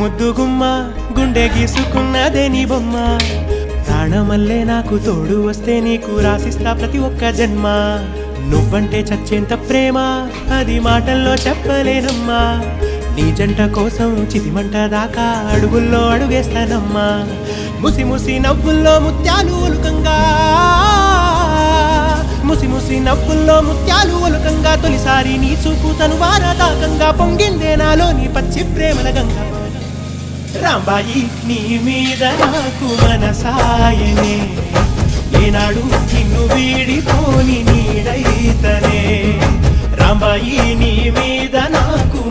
ముద్దుగుమ్మ గుండె గీసుకున్నదే నీ బొమ్మ ప్రాణమల్లే నాకు తోడు వస్తే నీకు రాసిస్తా ప్రతి ఒక్క జన్మ నువ్వంటే చచ్చేంత ప్రేమ అది మాటల్లో చెప్పలేనమ్మా నీ జంట కోసం చితిమంట దాకా అడుగుల్లో అడుగేస్తానమ్మా ముసి ముసి నవ్వుల్లో ముత్యాలు ఒలుకంగా ముసి ముసి నవ్వుల్లో ముత్యాలు ఒలుకంగా తొలిసారి నీ చూపు తను వారదాకంగా పొంగిందే నాలో నీ పచ్చి ప్రేమల గంగా రాంబాయి నీ మీద నాకు మనసాయనే ఏనాడు నిన్ను వీడిపోని నీడైతనే రాంబాయి నీ మీద నాకు